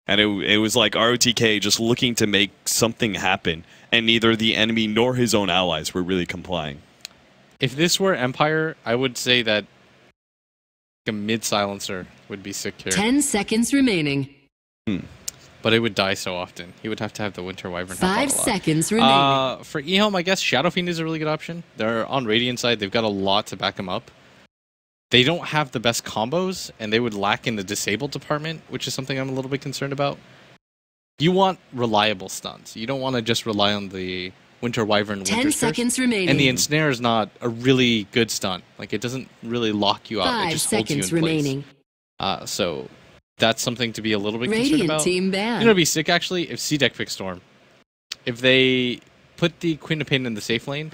And it was like ROTK just looking to make something happen, and neither the enemy nor his own allies were really complying. If this were Empire, I would say that a mid-silencer would be sick here. 10 seconds remaining. But it would die so often. He would have to have the Winter Wyvern. 5 seconds remaining. For EHOME, I guess Shadow Fiend is a really good option. They're on Radiant side. They've got a lot to back them up. They don't have the best combos, and they would lack in the disabled department, which is something I'm a little bit concerned about. You want reliable stuns. You don't want to just rely on the Winter Wyvern. 10 seconds remaining. And the Ensnare is not a really good stun. Like, it doesn't really lock you out. 5 it just holds you in remaining. Place. So that's something to be a little bit concerned Radiant about. team ban. You know, it'd be sick actually if CDEC picked Storm. If they put the Queen of Pain in the safe lane,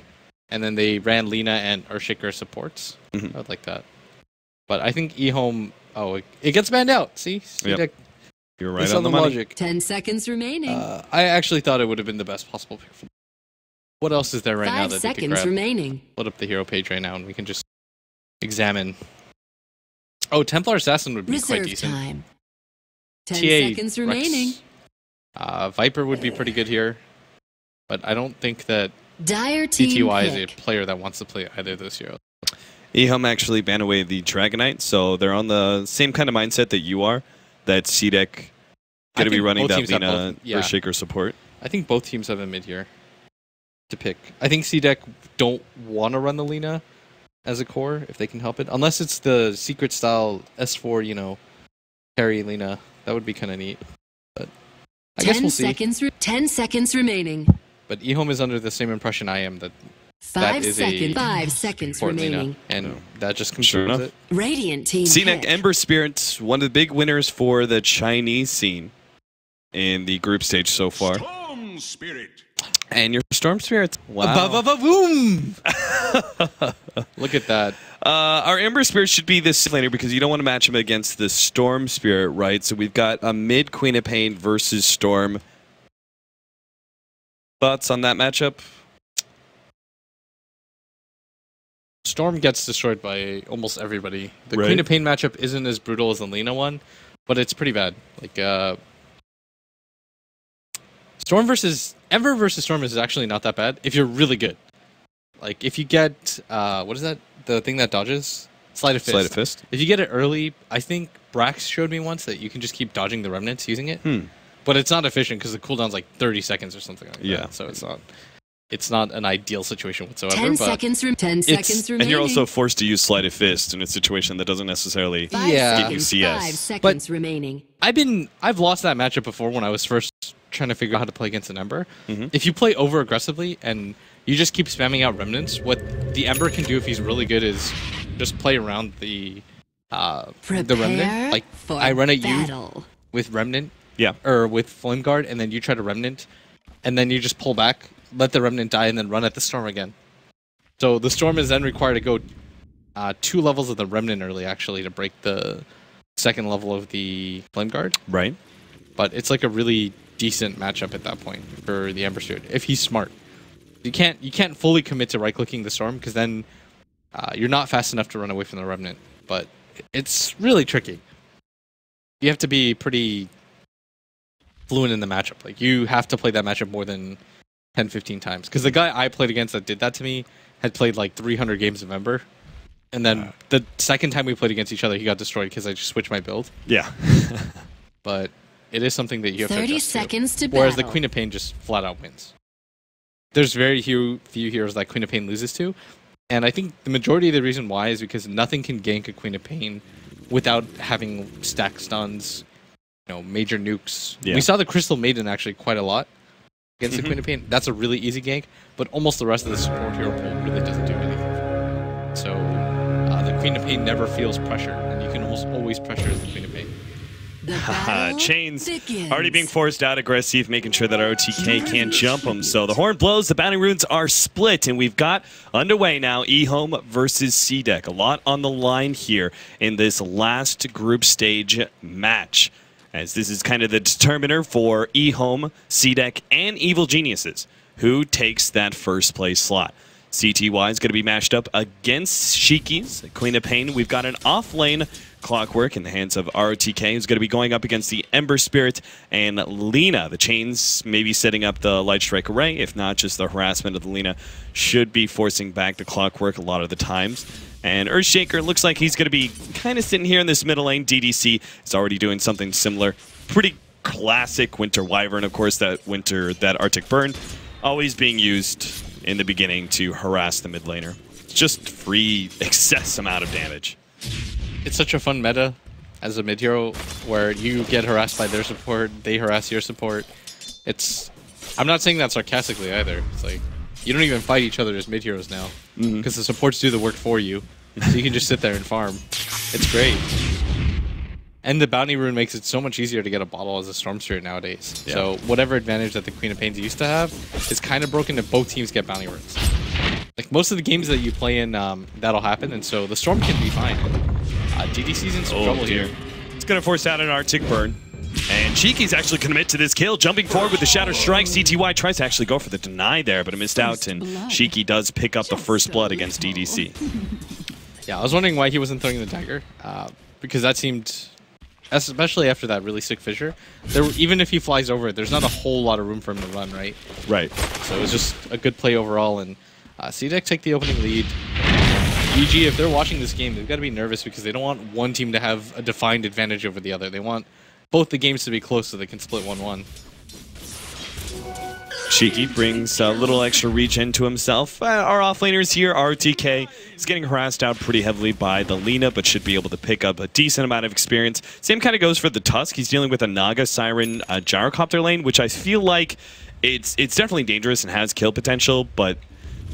and then they ran Lina and Earthshaker supports, I would like that. But I think EHOME, it gets banned out. See, CDEC. Yep. You're right on the money. logic. 10 seconds remaining. I actually thought it would have been the best possible pick for them. What else is there right now that they could grab? 5 seconds remaining. Load up the hero page right now, and we can just examine. Oh, Templar Assassin would be quite Reserve decent. time. 10 TA seconds Rex. remaining. Viper would be pretty good here, but I don't think that Dire team TTY is a pick. player that wants to play either of those heroes. EHOME actually banned away the Dragonite, so they're on the same kind of mindset that you are, that CDEC going to be running that Lina Earthshaker support. I think both teams have a mid here to pick. I think CDEC don't want to run the Lina as a core if they can help it, unless it's the secret style S4, you know, carry Lina. That would be kind of neat. But I guess we'll see. 10 seconds remaining. But EHOME is under the same impression I am that 5 is seconds. a 5 seconds support Lina, remaining. and that just Sure confirms enough. it. Radiant team CDEC pick. Ember Spirit, one of the big winners for the Chinese scene in the group stage so far. Storm Spirit. And your Storm Spirits. Wow. Boom! Look at that. Our Ember Spirit should be this laner because you don't want to match him against the Storm Spirit, right? So we've got a mid Queen of Pain versus Storm. Thoughts on that matchup? Storm gets destroyed by almost everybody. The Right. Queen of Pain matchup isn't as brutal as the Lina one, but it's pretty bad. Like, Storm versus Ember versus Storm is actually not that bad if you're really good. Like, if you get what is that? The thing that dodges? Sleight of Fist. Sleight of Fist. If you get it early, I think Brax showed me once that you can just keep dodging the remnants using it. But it's not efficient because the cooldown's like 30 seconds or something like that. So it's not an ideal situation whatsoever. 10 but seconds remaining. And you're also forced to use Sleight of Fist in a situation that doesn't necessarily 5 give you seconds. CS. 5 seconds remaining. I've lost that matchup before when I was first trying to figure out how to play against an Ember. If you play over aggressively and you just keep spamming out remnants, what the Ember can do if he's really good is just play around the remnant. Like, I run at you with remnant, or with Flame Guard, and then you try to remnant, and then you just pull back, let the remnant die, and then run at the storm again. So the storm is then required to go 2 levels of the remnant early, actually, to break the 2nd level of the Flame Guard. Right. But it's like a really decent matchup at that point for the Ember Spirit if he's smart. You can't fully commit to right-clicking the storm because then you're not fast enough to run away from the remnant. But it's really tricky. You have to be pretty fluent in the matchup. Like, you have to play that matchup more than 10, 15 times. Because the guy I played against that did that to me had played like 300 games of Ember. And then the second time we played against each other, he got destroyed because I just switched my build. Yeah. But it is something that you have to adjust 30 seconds to Whereas the battle. Queen of Pain just flat out wins. There's very few heroes that Queen of Pain loses to. And I think the majority of the reason why is because nothing can gank a Queen of Pain without having stack stuns, major nukes. Yeah. We saw the Crystal Maiden actually quite a lot against the Queen of Pain. That's a really easy gank, but almost the rest of the support hero pool really doesn't do anything for it. So the Queen of Pain never feels pressure, and you can almost always pressure the Queen of Pain. Chains already being forced out aggressive, making sure that ROTK can't jump them. So the horn blows, the bounty runes are split, and we've got underway now EHOME versus CDEC. A lot on the line here in this last group stage match, as this is kind of the determiner for EHOME, CDEC, and Evil Geniuses, who takes that first place slot. CTY is going to be matched up against Shiki's Queen of Pain. We've got an off-lane Clockwork in the hands of ROTK, who's going to be going up against the Ember Spirit and Lina. The Chains maybe setting up the Light Strike Array, if not just the harassment of the Lina should be forcing back the Clockwork a lot of the times. And Earthshaker looks like he's going to be kind of sitting here in this middle lane. DDC is already doing something similar. Pretty classic Winter Wyvern, of course, that Arctic Burn, always being used in the beginning to harass the mid laner. It's just free excess amount of damage. It's such a fun meta as a mid hero where you get harassed by their support, they harass your support. I'm not saying that sarcastically either. It's like you don't even fight each other as mid heroes now because the supports do the work for you, so you can just sit there and farm. It's great. And the bounty rune makes it so much easier to get a bottle as a Storm Spirit nowadays. Yeah. So whatever advantage that the Queen of Pains used to have is kind of broken if both teams get bounty runes. Like most of the games that you play in, that'll happen, and so the Storm can be fine. DDC's in some trouble here. It's going to force out an Arctic Burn. And Cheeky's actually commit to this kill, jumping forward with the Shatter Strike. CTY tries to actually go for the deny there, but it missed out, and Cheeky does pick up the first blood against DDC. Yeah, I was wondering why he wasn't throwing the dagger, because that seemed, especially after that really sick fissure, even if he flies over it, there's not a whole lot of room for him to run, right? Right. So it was just a good play overall, and CDEC take the opening lead. EG, if they're watching this game, they've got to be nervous because they don't want one team to have a defined advantage over the other. They want both the games to be close so they can split 1-1. Cheeky brings a little extra regen to himself. Our offlaners here, RTK, is getting harassed out pretty heavily by the Lina, but should be able to pick up a decent amount of experience. Same kind of goes for the Tusk. He's dealing with a Naga Siren Gyrocopter lane, which I feel like it's definitely dangerous and has kill potential, but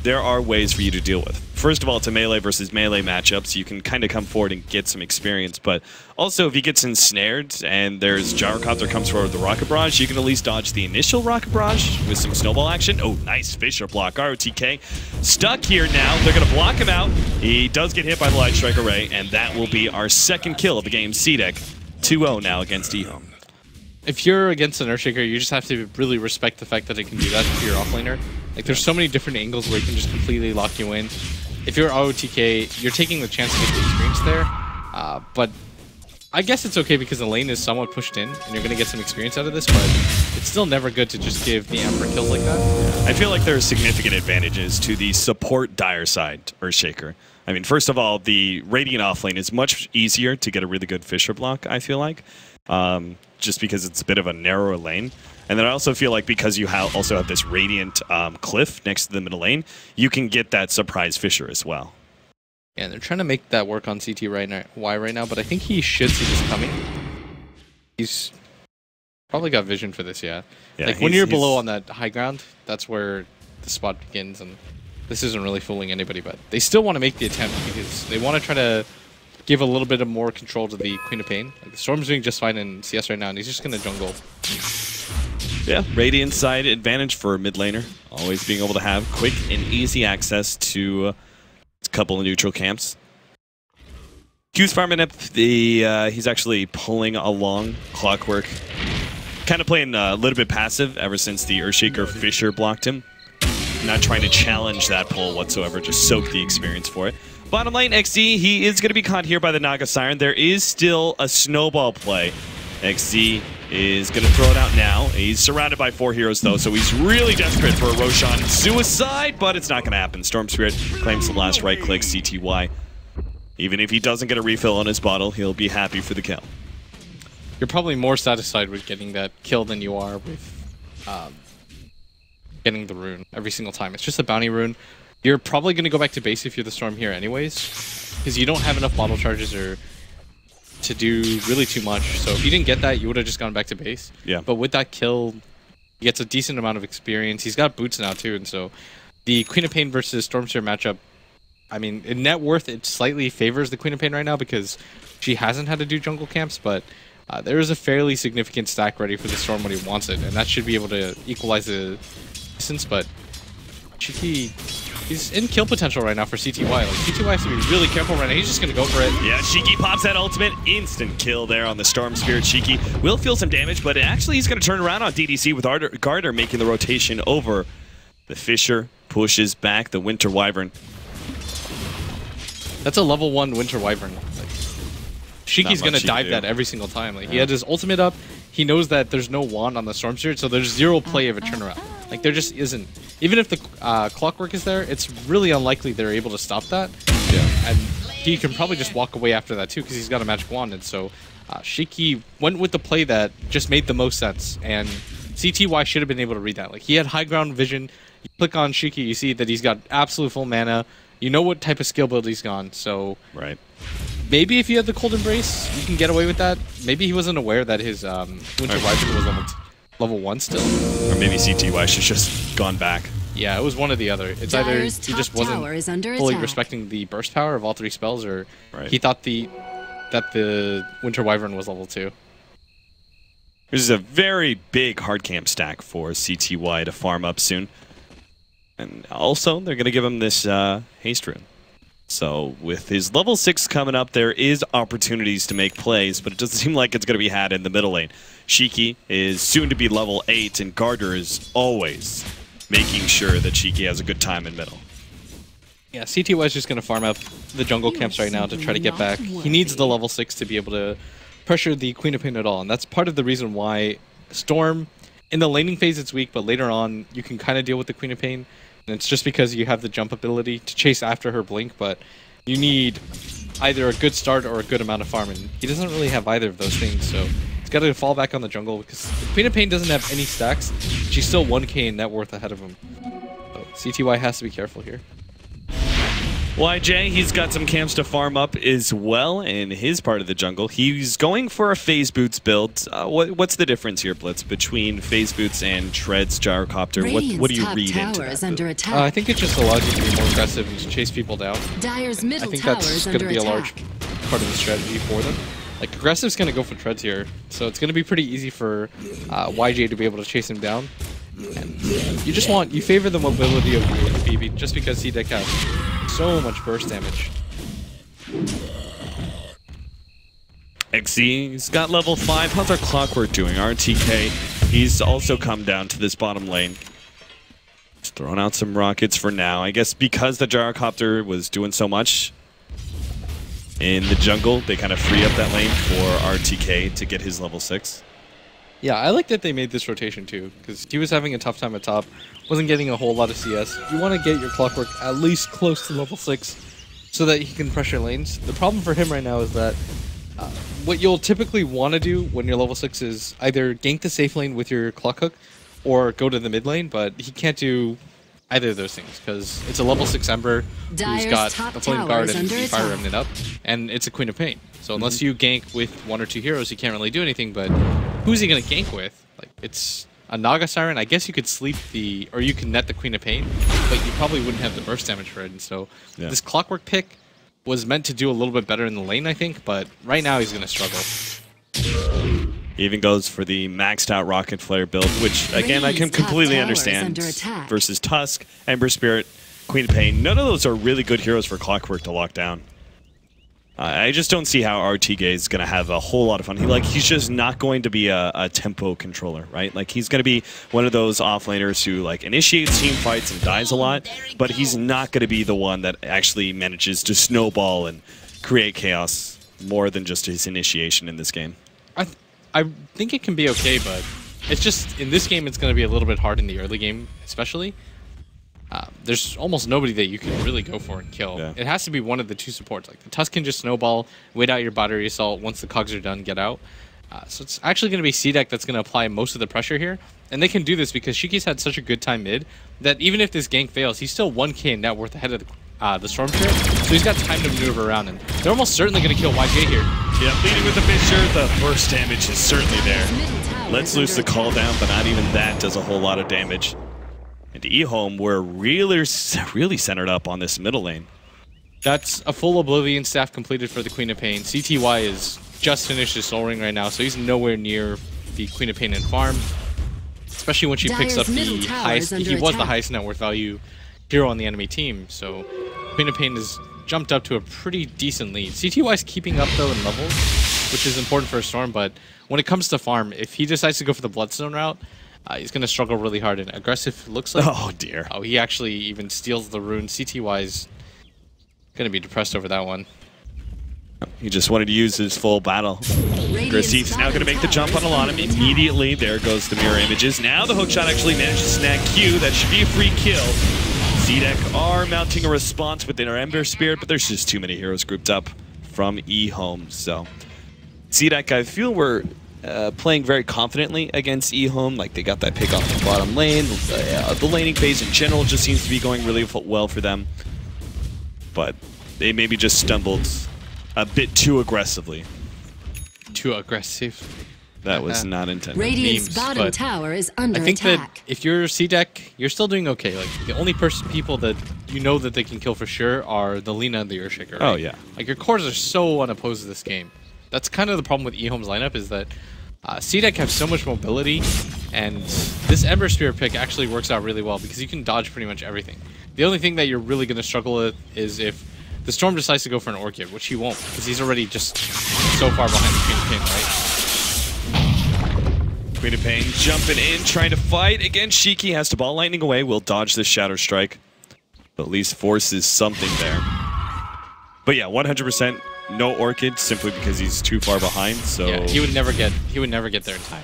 there are ways for you to deal with. First of all, it's a melee versus melee matchup, so you can kind of come forward and get some experience. But also, if he gets ensnared and there's Gyrocopter comes forward with the Rocket Barrage, you can at least dodge the initial Rocket Barrage with some snowball action. Oh, nice Fissure block. ROTK stuck here now. They're going to block him out. He does get hit by the Light Strike Array, and that will be our second kill of the game. CDEC 2-0 now against EHOME. If you're against an Earthshaker, you just have to really respect the fact that it can do that to your offlaner. Like, there's so many different angles where it can just completely lock you in. If you're ROTK, you're taking the chance to get the experience there. But I guess it's okay because the lane is somewhat pushed in, and you're going to get some experience out of this, but it's still never good to just give the Emperor kills like that. I feel like there are significant advantages to the support dire side Earthshaker. I mean, first of all, the Radiant offlane is much easier to get a really good Fissure block, I feel like. Just because it's a bit of a narrower lane. And then I also feel like because you also have this Radiant cliff next to the middle lane, you can get that surprise Fissure as well. Yeah, and they're trying to make that work on CTY right now, but I think he should see this coming. He's probably got vision for this, yeah. Like when you're below on that high ground, that's where the spot begins, and this isn't really fooling anybody, but they still want to make the attempt because they want to try to give a little bit of more control to the Queen of Pain. Like, the Storm's doing just fine in CS right now, and he's just going to jungle. Yeah, Radiant side advantage for a mid laner. Always being able to have quick and easy access to a couple of neutral camps. Q's farming up he's actually pulling along Clockwork. Kind of playing a little bit passive ever since the Earthshaker Fissure blocked him. Not trying to challenge that pull whatsoever, just soak the experience for it. Bottom lane, XZ, he is going to be caught here by the Naga Siren. There is still a snowball play. XZ is going to throw it out now. He's surrounded by 4 heroes, though, so he's really desperate for a Roshan suicide, but it's not going to happen. Storm Spirit claims the last right-click, CTY. Even if he doesn't get a refill on his bottle, he'll be happy for the kill. You're probably more satisfied with getting that kill than you are with getting the rune every single time. It's just a bounty rune. You're probably going to go back to base if you're the Storm here anyways, because you don't have enough bottle charges to do really too much. So if you didn't get that, you would have just gone back to base. Yeah. But with that kill, he gets a decent amount of experience. He's got boots now too, and so the Queen of Pain versus Stormsphere matchup, I mean, in net worth, it slightly favors the Queen of Pain right now because she hasn't had to do jungle camps, but there is a fairly significant stack ready for the Storm when he wants it, and that should be able to equalize the distance, but Cheeky, he's in kill potential right now for CTY. Like, CTY has to be really careful right now. He's just going to go for it. Yeah, Cheeky pops that ultimate. Instant kill there on the Storm Spirit. Cheeky will feel some damage, but actually he's going to turn around on DDC with Garter making the rotation over. The Fissure pushes back the Winter Wyvern. That's a level 1 Winter Wyvern. Like, Shiki's Not going much to he dive can that do. every single time. Like, he had his ultimate up. He knows that there's no wand on the Storm Spirit, so there's zero play of a turnaround. Like, there just isn't. Even if the clockwork is there, it's really unlikely they're able to stop that. Yeah. And he can probably just walk away after that, too, because he's got a magic wand. And so Shiki went with the play that just made the most sense. And CTY should have been able to read that. Like, he had high ground vision. You click on Shiki, you see that he's got absolute full mana. You know what type of skill build he's gone, so... Right. Maybe if you had the Cold Embrace, you can get away with that. Maybe he wasn't aware that his Winter Wyvern was level 1 still. Or maybe CTY should just gone back. Yeah, it was one or the other. It's either Dyer's he just top tower wasn't is under fully attack. respecting the burst power of all 3 spells, or Right. he thought that the Winter Wyvern was level 2. This is a very big hard camp stack for CTY to farm up soon. And also, they're going to give him this haste rune. So with his level 6 coming up, there is opportunities to make plays, but it doesn't seem like it's going to be had in the middle lane. Shiki is soon to be level 8, and Gardner is always making sure that Shiki has a good time in middle. Yeah, CTY is just going to farm up the jungle camps right now to try to get back. He needs the level 6 to be able to pressure the Queen of Pain at all, and that's part of the reason why Storm, in the laning phase it's weak, but later on you can kind of deal with the Queen of Pain. And it's just because you have the jump ability to chase after her blink, but you need either a good start or a good amount of farm, and he doesn't really have either of those things, so he's got to fall back on the jungle because the Queen of Pain doesn't have any stacks. She's still 1k in net worth ahead of him. So CTY has to be careful here. YJ, he's got some camps to farm up as well in his part of the jungle. He's going for a Phase Boots build. What's the difference here, Blitz, between Phase Boots and Tread's Gyrocopter? What do you read into that? Under attack. I think it just allows you to be more aggressive and to chase people down. Dyer's I middle think tower that's is going under to be a large attack. part of the strategy for them. Like, aggressive's going to go for Treads here, so it's going to be pretty easy for YJ to be able to chase him down. And you favor the mobility of your HP just because CDEC has so much burst damage. XZ's got level 5. How's our Clockwork doing? RTK, he's also come down to this bottom lane. Just throwing out some rockets for now. I guess because the Gyrocopter was doing so much in the jungle, they kind of free up that lane for RTK to get his level 6. Yeah, I like that they made this rotation too, because he was having a tough time at top, wasn't getting a whole lot of CS. You want to get your Clockwork at least close to level 6 so that he can pressure lanes. The problem for him right now is that what you'll typically want to do when you're level 6 is either gank the safe lane with your Clock Hook or go to the mid lane, but he can't do either of those things because it's a level 6 Ember who's got a Flame Guard and the Fire Remnant up, and it's a Queen of Pain. So unless you gank with 1 or 2 heroes, you can't really do anything, but who's he going to gank with? Like, it's a Naga Siren. I guess you could sleep or you can net the Queen of Pain, but you probably wouldn't have the burst damage for it. And so this Clockwork pick was meant to do a little bit better in the lane, I think, but right now he's going to struggle. He even goes for the maxed out Rocket Flare build, which, again, I can completely understand. Versus Tusk, Ember Spirit, Queen of Pain. None of those are really good heroes for Clockwork to lock down. I just don't see how RTK is going to have a whole lot of fun. He's just not going to be a tempo controller, right? Like, he's going to be one of those offlaners who, like, initiates team fights and dies a lot, but he's not going to be the one that actually manages to snowball and create chaos more than just his initiation in this game. I think it can be okay, but it's just, in this game, it's going to be a little bit hard in the early game, especially. There's almost nobody that you can really go for and kill. Yeah. It has to be one of the 2 supports. Like, the Tusk can just snowball, wait out your battery assault. Once the cogs are done, get out. So it's actually going to be CDEC that's going to apply most of the pressure here. And they can do this because Shiki's had such a good time mid that even if this gank fails, he's still 1k in net worth ahead of the Storm Spirit. So he's got time to maneuver around, and they're almost certainly going to kill YJ here. Yeah, leading with the Fissure, the burst damage is certainly there. Let's loose the call down, but not even that does a whole lot of damage. And EHOME, we're really centered up on this middle lane. That's a full Oblivion staff completed for the Queen of Pain. CTY is just finished his Soul Ring right now, so he's nowhere near the Queen of Pain and farm. Especially when she picks up the highest, he was the highest net worth value hero on the enemy team. So Queen of Pain has jumped up to a pretty decent lead. CTY is keeping up though in levels, which is important for a Storm, but when it comes to farm, if he decides to go for the Bloodstone route, he's going to struggle really hard. And aggressive looks like... Oh, dear. Oh, he actually even steals the rune. CTY's going to be depressed over that one. He just wanted to use his full battle. Gracie's now going to make the jump on Alana. Immediately, there goes the mirror images. Now the hook shot actually managed to snag Q. That should be a free kill. CDEC are mounting a response with their Ember Spirit, but there's just too many heroes grouped up from EHOME. So CDEC, I feel we're playing very confidently against EHOME. Like, they got that pick off the bottom lane. The laning phase in general just seems to be going really well for them. But they maybe just stumbled a bit too aggressively. Too aggressive. That was not intended. Radiant's bottom tower is under I think attack. that if you're CDEC, you're still doing okay. Like, the only people that you know that they can kill for sure are the Lina and the Earthshaker, right? Oh, yeah. Like, your cores are so unopposed to this game. That's kind of the problem with EHOME's lineup, is that CDEC have so much mobility, and this Ember Spirit pick actually works out really well because you can dodge pretty much everything. The only thing that you're really going to struggle with is if the Storm decides to go for an Orchid, which he won't, because he's already just so far behind the Queen of Pain, right? Queen of Pain jumping in, trying to fight against Shiki. Has to ball lightning away. Will dodge the Shadow Strike. But at least forces something there. But yeah, 100% no Orchid, simply because he's too far behind. So yeah, he would never get there in time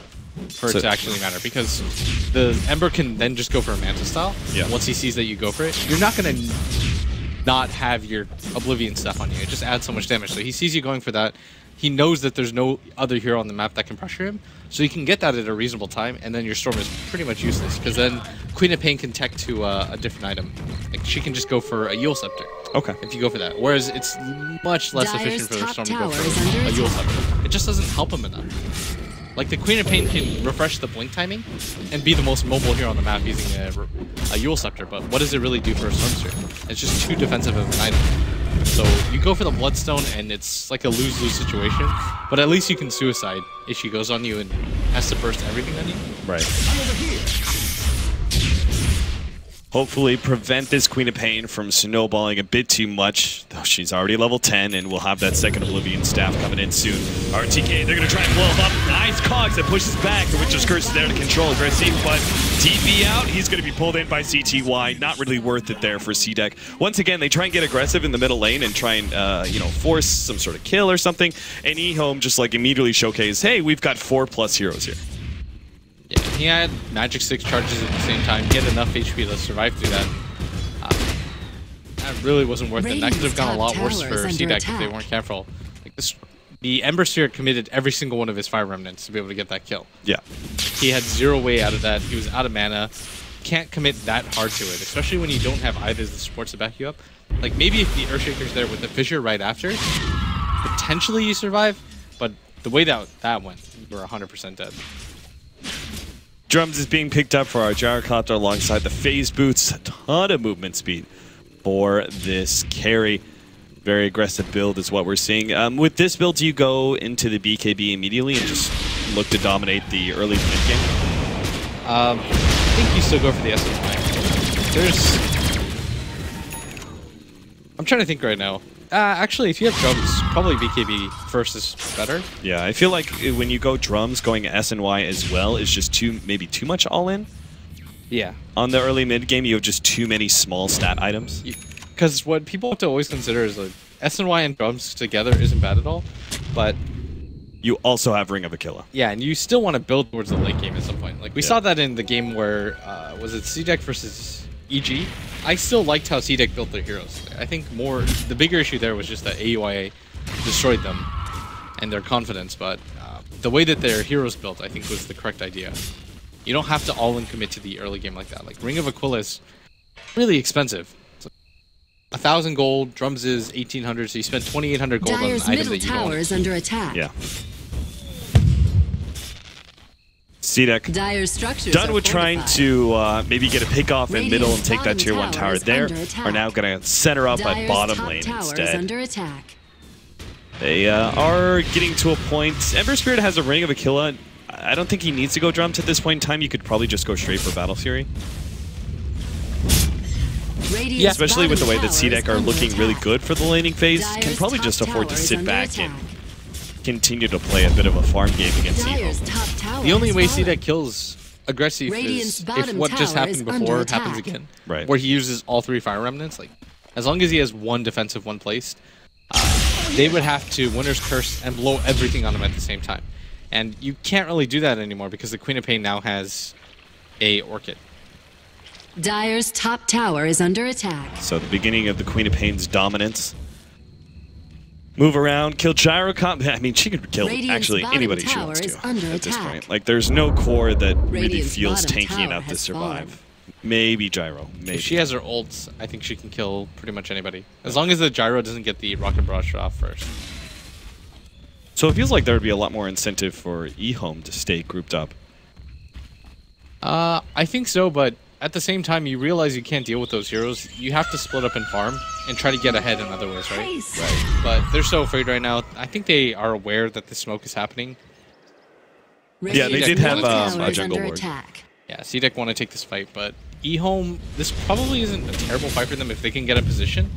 for it to actually matter, because the Ember can then just go for a Manta style. Yeah. Once he sees that you go for it, you're not gonna not have your Oblivion stuff on you. It just adds so much damage. So he sees you going for that. He knows that there's no other hero on the map that can pressure him, so you can get that at a reasonable time, and then your Storm is pretty much useless, because then Queen of Pain can tech to a different item. Like, she can just go for a Yule Scepter. Okay. If you go for that. Whereas it's much less efficient for the Storm to go for a Yule Scepter. It just doesn't help him enough. Like, the Queen of Pain can refresh the blink timing and be the most mobile hero on the map using a Yule Scepter, but what does it really do for a Storm Spirit? It's just too defensive of an item. So you go for the Bloodstone, and it's like a lose-lose situation, but at least you can suicide if she goes on you and has to burst everything on you. Right. Hopefully prevent this Queen of Pain from snowballing a bit too much, though she's already level 10, and we'll have that second Oblivion staff coming in soon. RTK, they're going to try and blow him up. Nice cogs that pushes back. The Witcher's Curse is there to control Aggressive, but TP out. He's going to be pulled in by CTY. Not really worth it there for CDEC. Once again, they try and get aggressive in the middle lane and try and, force some sort of kill or something, and EHOME just, like, immediately showcase, hey, we've got 4+ heroes here. Yeah, he had Magic 6 charges at the same time. He had enough HP to survive through that. That really wasn't worth it. That could have gone a lot worse for CDEC if they weren't careful. Like, the Ember Spirit committed every single one of his Fire Remnants to be able to get that kill. Yeah. He had zero way out of that. He was out of mana. Can't commit that hard to it, especially when you don't have either of the supports to back you up. Like, maybe if the Earthshaker's there with the Fissure right after, potentially you survive, but the way that went, you were 100% dead. Drums is being picked up for our Gyrocopter alongside the phase boots. A ton of movement speed for this carry. Very aggressive build is what we're seeing. With this build, do you go into the BKB immediately and just look to dominate the early mid game? I think you still go for the SMI. I'm trying to think right now. Actually, if you have drums, probably BKB first is better. Yeah, I feel like when you go drums, going SNY as well is just maybe too much all-in. Yeah. On the early mid game, you have just too many small stat items. Because what people have to always consider is like SNY and drums together isn't bad at all, but you also have Ring of Aquila. Yeah, and you still want to build towards the late game at some point. Like we saw that in the game where was it CDEC versus EG? I still liked how CDEC built their heroes. I think the bigger issue there was just that AUIA destroyed them and their confidence, but the way that their heroes built, I think, was the correct idea. You don't have to all-in commit to the early game like that. Like, Ring of Aquila is really expensive. It's 1,000 gold, drums is 1,800, so you spend 2,800 gold on an item that you don't. Tower is under attack. Yeah. CDEC, done with trying to maybe get a pick off in middle and take that tier 1 tower there, are now going to center up at bottom lane instead. They are getting to a point. Ember Spirit has a Ring of Aquila. I don't think he needs to go drums at this point in time. You could probably just go straight for Battle Fury. Yeah, especially with the way that CDEC are looking really good for the laning phase, can probably just afford to sit back and continue to play a bit of a farm game against EHOME. The only way CDEC kills aggressive is if what just happened before happens again. Right. Where he uses all 3 Fire Remnants. Like, as long as he has one defensive, one placed, they would have to Winner's Curse and blow everything on them at the same time. And you can't really do that anymore because the Queen of Pain now has a Orchid. Dire's top tower is under attack. So the beginning of the Queen of Pain's dominance. Move around, kill Gyro Comp. I mean, she could kill actually anybody she wants to at this point. Like, there's no core that really feels tanky enough to survive. Maybe Gyro. Maybe. If she has her ults, I think she can kill pretty much anybody. As long as the Gyro doesn't get the Rocket Barrage off first. So it feels like there would be a lot more incentive for EHOME to stay grouped up. I think so, but at the same time, you realize you can't deal with those heroes. You have to split up and farm and try to get ahead in other ways, right? Right. But they're so afraid right now. I think they are aware that the smoke is happening. Yeah, they did have a jungle ward. Yeah, CDEC want to take this fight, but EHOME, this probably isn't a terrible fight for them if they can get a position.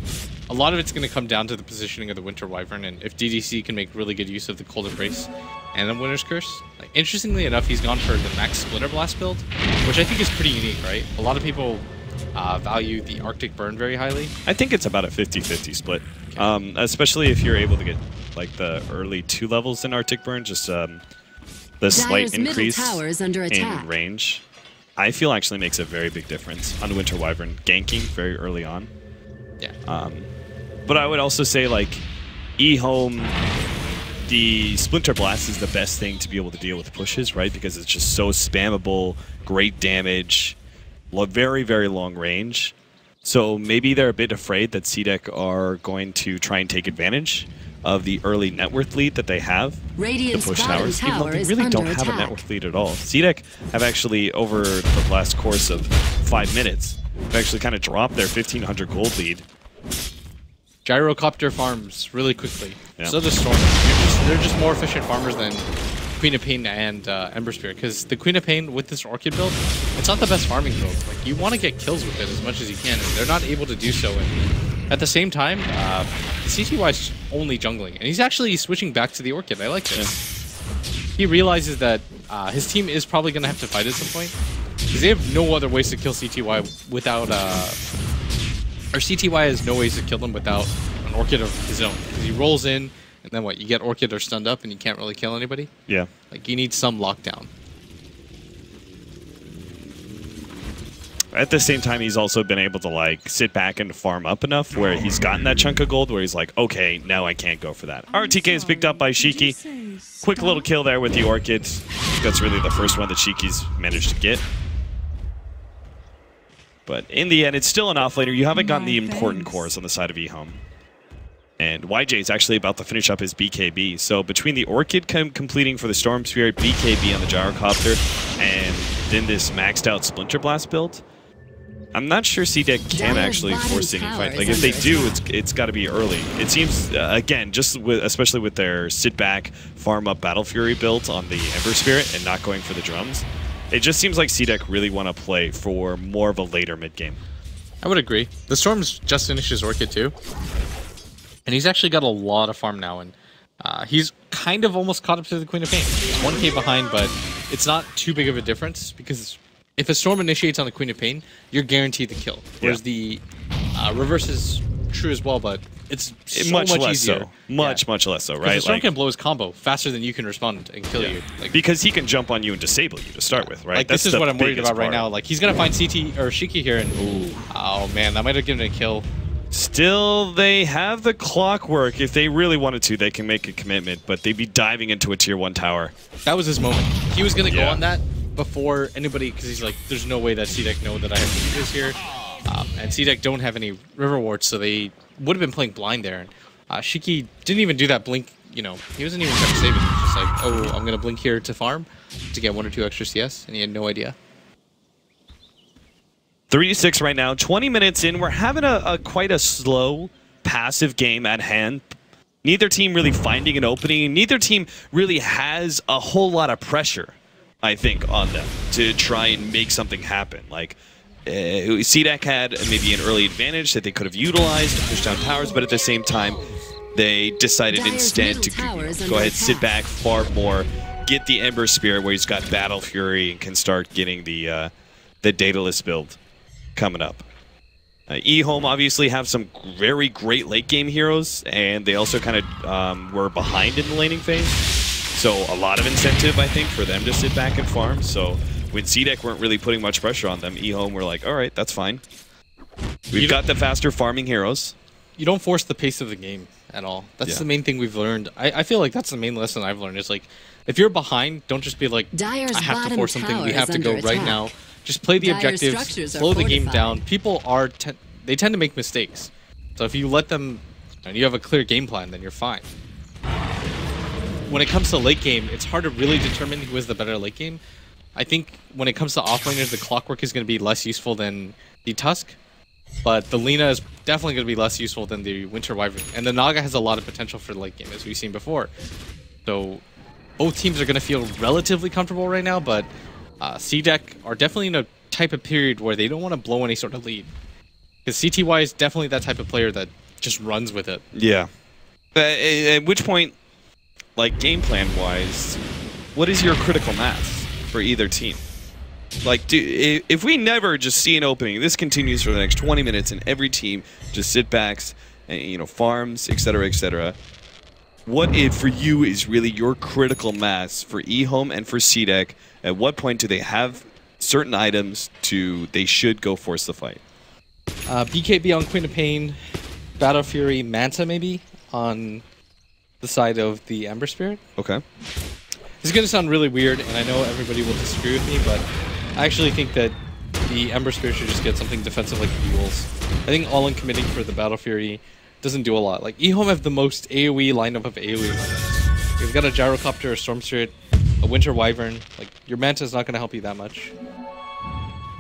A lot of it's going to come down to the positioning of the Winter Wyvern, and if DDC can make really good use of the Cold Embrace and the Winter's Curse. Like, interestingly enough, he's gone for the Max Splitter Blast build, which I think is pretty unique, right? A lot of people value the Arctic Burn very highly. I think it's about a 50-50 split, okay. Especially if you're able to get like the early 2 levels in Arctic Burn, just the slight increase in range. I feel actually makes a very big difference on Winter Wyvern ganking very early on. Yeah. But I would also say, like, EHOME, the Splinter Blast is the best thing to be able to deal with pushes, right? Because it's just so spammable, great damage, very, very long range. So maybe they're a bit afraid that CDEC are going to try and take advantage of the early net worth lead that they have to push towers, even though they really don't have a net worth lead at all. CDEC have actually, over the last course of 5 minutes, have actually kind of dropped their 1,500 gold lead. Gyrocopter farms really quickly. Yeah. So does Storm. They're just more efficient farmers than Queen of Pain and Ember Spirit, because the Queen of Pain with this Orchid build, it's not the best farming build. Like, you want to get kills with it as much as you can, and they're not able to do so. And at the same time, CTY is only jungling, and he's actually switching back to the Orchid. I like this. Yeah. He realizes that his team is probably going to have to fight at some point, because they have no other ways to kill CTY without... or CTY has no ways to kill them without an Orchid of his own. Because he rolls in, and then what? You get Orchid or stunned up, and you can't really kill anybody? Yeah. Like, you need some lockdown. At the same time, he's also been able to, like, sit back and farm up enough where he's gotten that chunk of gold where he's like, okay, now I can't go for that. RTK is picked up by Shiki. Quick little kill there with the Orchid. That's really the first one that Shiki's managed to get. But in the end, it's still an offlaner. You haven't gotten the important cores on the side of EHOME. And YJ is actually about to finish up his BKB. So between the Orchid completing for the Storm Spirit, BKB on the Gyrocopter, and then this maxed out Splinter Blast build, I'm not sure CDEC can actually force any fight. Like, if they do, it's got to be early. It seems, again, just with, especially with their sit back, farm up Battle Fury build on the Ember Spirit and not going for the drums, it just seems like CDEC really want to play for more of a later mid-game. I would agree. The Storm's just finished his Orchid too. And he's actually got a lot of farm now. And he's kind of almost caught up to the Queen of Pain. He's 1k behind, but it's not too big of a difference. Because if a Storm initiates on the Queen of Pain, you're guaranteed the kill. Whereas the reverse is true as well, but it's so much easier. So. Much less so, right? The Storm can blow his combo faster than you can respond and kill you. Like, because he can jump on you and disable you to start with, right? Like, this is what I'm worried about right now. Like, he's going to find CT or Shiki here, and oh man, that might have given him a kill. Still, they have the clockwork. If they really wanted to, they can make a commitment, but they'd be diving into a tier 1 tower. That was his moment. He was going to go on that before anybody, because he's like, there's no way that CDEC know that I have to do this here. And CDEC don't have any river wards, so they would have been playing blind there. And Shiki didn't even do that blink, you know, he wasn't even trying to save it. He was just like, oh, I'm going to blink here to farm to get 1 or 2 extra CS, and he had no idea. 3-6 right now, 20 minutes in. We're having quite a slow, passive game at hand. Neither team really finding an opening. Neither team really has a whole lot of pressure, I think, on them to try and make something happen. Like, CDEC had maybe an early advantage that they could have utilized to push down towers, but at the same time, they decided instead to go ahead, sit back, farm more, get the Ember Spirit where he's got Battle Fury and can start getting the Daedalus build coming up. EHOME obviously have some very great late game heroes, and they also kind of were behind in the laning phase. So a lot of incentive, I think, for them to sit back and farm. So when CDEC weren't really putting much pressure on them, EHOME were like, all right, that's fine. We've got the faster farming heroes. You don't force the pace of the game at all. That's the main thing we've learned. I feel like that's the main lesson I've learned is like, if you're behind, don't just be like, I have to force something. We have to go right now. Just play the objectives, slow the game down. People are they tend to make mistakes. So if you let them, and you have a clear game plan, then you're fine. When it comes to late game, it's hard to really determine who is the better late game. I think when it comes to offlaners, the Clockwork is going to be less useful than the Tusk. But the Lina is definitely going to be less useful than the Winter Wyvern. And the Naga has a lot of potential for the late game, as we've seen before. So both teams are going to feel relatively comfortable right now, but CDEC are definitely in a type of period where they don't want to blow any sort of lead. Because CTY is definitely that type of player that just runs with it. Yeah. At which point, like game plan-wise, what is your critical mass for either team? Like, if we never just see an opening, this continues for the next 20 minutes, and every team just sit backs and farms, etc., etc. What for you is really your critical mass for EHOME and for CDEC? At what point do they have certain items they should go force the fight? BKB on Queen of Pain, Battle Fury, Manta maybe on the side of the Ember Spirit. Okay. This is going to sound really weird, and I know everybody will disagree with me, but I actually think that the Ember Spirit should just get something defensive like Mules. I think all-in committing for the Battle Fury doesn't do a lot. Like, EHOME have the most AoE lineup of AoE lineups. You've got a Gyrocopter, a Storm Spirit, a Winter Wyvern. Like, your Manta is not going to help you that much.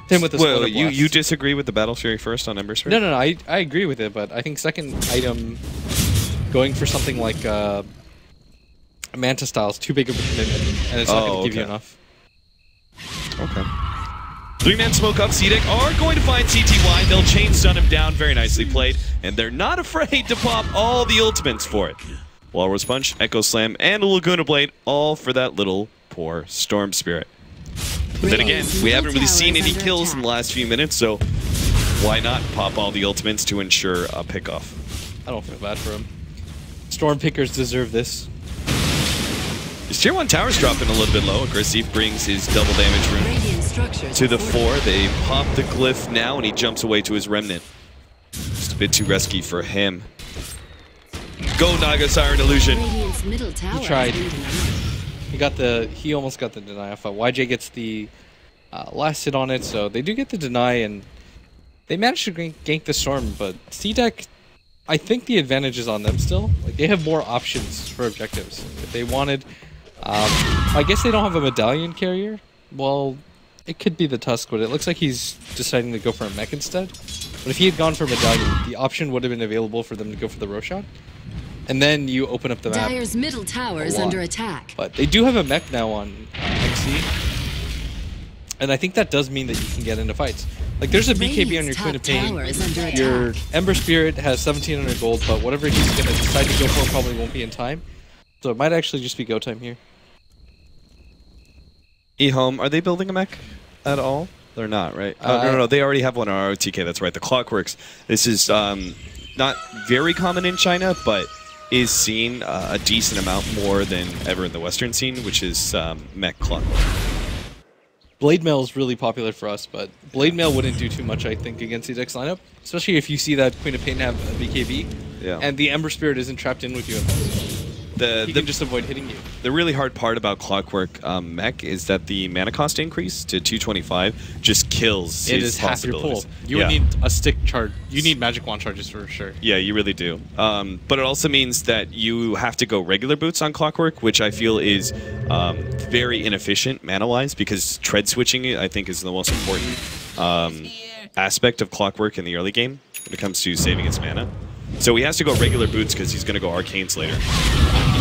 Same with the Well, you disagree with the Battle Fury first on Ember Spirit? No, I agree with it, but I think second item, going for something like a Manta style is too big of a commitment, and it's not going to give you enough. Okay. 3-man smoke up. CDEC are going to find CTY. They'll chain stun him down. Very nicely played. And they're not afraid to pop all the ultimates for it. Walrus Punch, Echo Slam, and a Laguna Blade, all for that little poor Storm Spirit. But then again, we haven't really seen any kills in the last few minutes, so why not pop all the ultimates to ensure a pickoff? I don't feel bad for him. Storm Pickers deserve this. His Tier 1 tower's dropping a little bit low. Aggressive brings his double damage rune to the 4. They pop the glyph now, and he jumps away to his Remnant. Just a bit too risky for him. Go Naga Siren Illusion. He tried. He almost got the deny off. YJ gets the last hit on it, so they do get the deny, and they managed to gank the Storm, but CDEC, I think the advantage is on them still. Like, they have more options for objectives. If they wanted... I guess they don't have a medallion carrier. Well, it could be the Tusk, but it looks like he's deciding to go for a mech instead. But if he had gone for medallion, the option would have been available for them to go for the Roshan. And then you open up the map. Dire's middle tower is under attack. But they do have a mech now on XC. And I think that does mean that you can get into fights. Like, there's a BKB on your Queen of Pain. Your Ember Spirit has 1,700 gold, but whatever he's going to decide to go for probably won't be in time. So it might actually just be go time here. EHOME, are they building a mech at all? They're not, right? No, they already have one on ROTK, that's right. The Clockworks. This is not very common in China, but is seen a decent amount more than ever in the Western scene, which is mech Clockwork. Blade Mail is really popular for us, but Blade Mail wouldn't do too much, I think, against CDEC's lineup. Especially if you see that Queen of Pain have a BKB, and the Ember Spirit isn't trapped in with you. He can just avoid hitting you. The really hard part about Clockwork mech is that the mana cost increase to 225 just kills his half your pull. You would need a stick charge. You need magic wand charges for sure. Yeah, you really do. But it also means that you have to go regular boots on Clockwork, which I feel is very inefficient mana-wise, because tread switching, I think, is the most important aspect of Clockwork in the early game when it comes to saving its mana. So he has to go regular boots because he's going to go Arcanes later.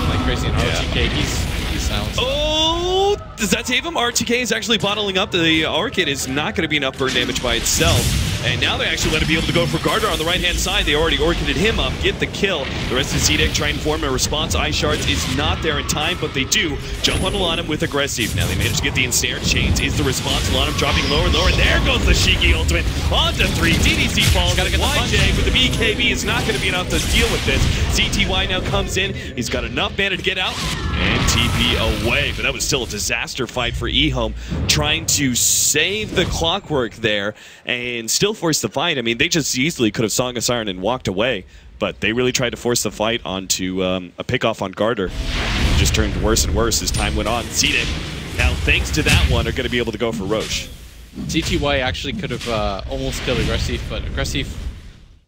Like crazy in RTK, he's silenced. Oh, does that save him? RTK is actually bottling up. The Arcade is not going to be enough burn damage by itself. And now they actually let him be able to go for Garter on the right-hand side. They already orchided him up, get the kill. The rest of CDEC trying to form a response. Ice Shards is not there in time, but they do jump on Alanum with aggressive. Now they manage to get the ensnared chains. Is the response. Alanum dropping lower and lower. And there goes the Shiki ultimate onto 3. DDC falls. Gotta get the YJ with the BKB is not going to be enough to deal with this. CTY now comes in. He's got enough mana to get out and TP away. But that was still a disaster fight for EHOME, trying to save the clockwork there and still force the fight. I mean, they just easily could have Song of Siren and walked away, but they really tried to force the fight onto a pick-off on Garter. It just turned worse and worse as time went on. CDEC, now thanks to that one, are going to be able to go for Roche. CTY actually could have almost killed Aggressive, but Aggressive,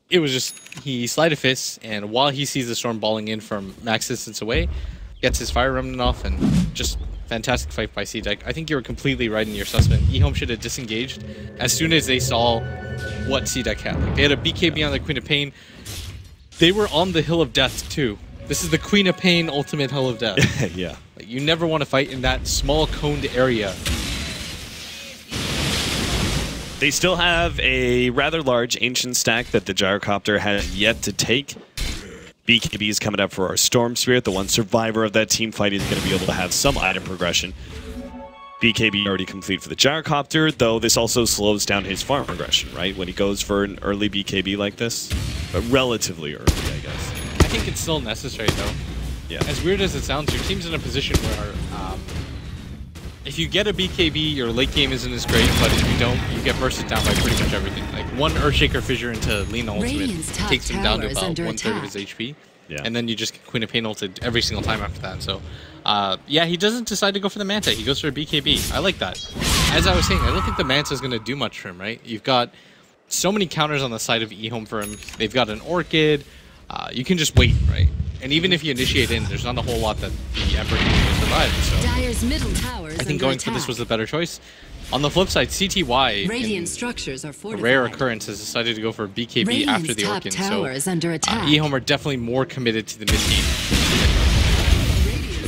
it was just, he Sleight of Fist, and while he sees the Storm balling in from max distance away, gets his Fire Remnant off, and just fantastic fight by CDEC. I think you were completely right in your assessment. EHOME should have disengaged as soon as they saw what CDEC had. Like, they had a BKB on the Queen of Pain. They were on the Hill of Death, too. This is the Queen of Pain ultimate Hill of Death. Yeah. Like, you never want to fight in that small coned area. They still have a rather large ancient stack that the Gyrocopter has yet to take. BKB is coming up for our Storm Spirit. The one survivor of that team fight is going to be able to have some item progression. BKB already complete for the Gyrocopter, though this also slows down his farm progression, right? When he goes for an early BKB like this. But relatively early, I guess. I think it's still necessary, though. Yeah. As weird as it sounds, your team's in a position where if you get a BKB, your late game isn't as great, but if you don't, you get bursted down by pretty much everything. Like, one Earthshaker Fissure into Lina ultimate takes him down to about 1/3 of his HP. Yeah. And then you just get Queen of Pain ulted every single time after that. So, yeah, he doesn't decide to go for the Manta. He goes for a BKB. I like that. As I was saying, I don't think the Manta is going to do much for him, right? You've got so many counters on the side of EHOME for him. They've got an Orchid. You can just wait, right? And even if you initiate in, there's not a whole lot that the Emperor can survive. So Dire's middle tower is I think going for this was the better choice. On the flip side, CTY, Radiant structures are a rare occurrence, has decided to go for a BKB after the Orchid. So EHOME are definitely more committed to the mid game.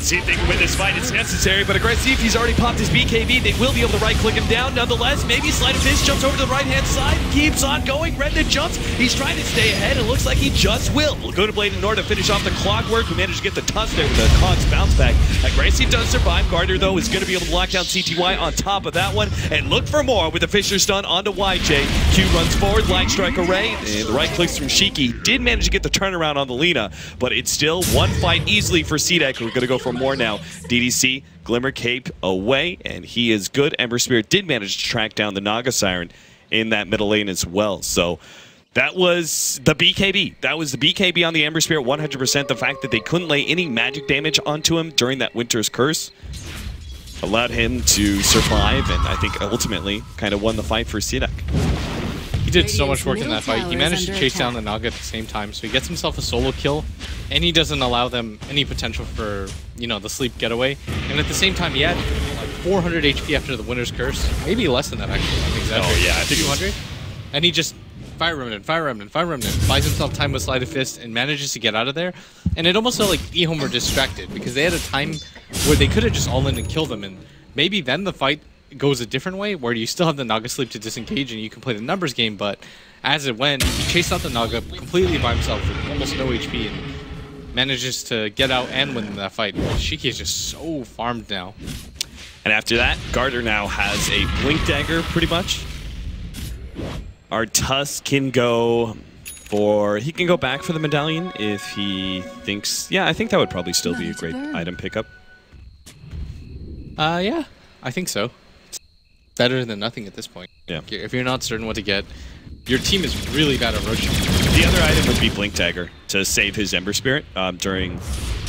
See if they can win this fight. It's necessary, but aggressive. He's already popped his BKB. They will be able to right-click him down. Nonetheless, maybe Sleight of Fist jumps over to the right-hand side, keeps on going. Redden jumps. He's trying to stay ahead. It looks like he just will. Laguna Blade and Nord to finish off the clockwork. We managed to get the touch there with the Cogs bounce back. Aggressive does survive. Garter, though, is going to be able to lock down CTY on top of that one. And look for more with the Fissure stun onto YJ. Q runs forward, line strike array, and the right clicks from Shiki. Did manage to get the turnaround on the Lina, but it's still one fight easily for CDEC. We're going to go for more now. DDC, Glimmer Cape away, and he is good. Ember Spirit did manage to track down the Naga Siren in that middle lane as well. So that was the BKB. That was the BKB on the Ember Spirit, 100%. The fact that they couldn't lay any magic damage onto him during that Winter's Curse allowed him to survive, and I think ultimately kind of won the fight for CDEC. He did so much work in that fight. He managed to chase down the Naga at the same time, so he gets himself a solo kill, and he doesn't allow them any potential for, you know, the sleep getaway. And at the same time, he had like 400 HP after the Winter's Curse. Maybe less than that, actually. I'm exaggerating. Oh, yeah, I think 200. And he just Fire Remnant, Fire Remnant, Fire Remnant, buys himself time with Sleight of Fist, and manages to get out of there. And it almost felt like EHOME were distracted, because they had a time where they could have just all in and killed them, and maybe then the fight goes a different way, where you still have the Naga sleep to disengage and you can play the numbers game, but as it went, he chased out the Naga completely by himself with almost no HP and manages to get out and win that fight. Shiki is just so farmed now. And after that, Garter now has a Blink Dagger, pretty much. Our Tusk can go for... He can go back for the Medallion if he thinks... Yeah, I think that would probably still be a great item pickup. Yeah, I think so. Better than nothing at this point. Yeah. If you're not certain what to get, your team is really bad at roaching. The other item would be Blink Dagger to save his Ember Spirit during,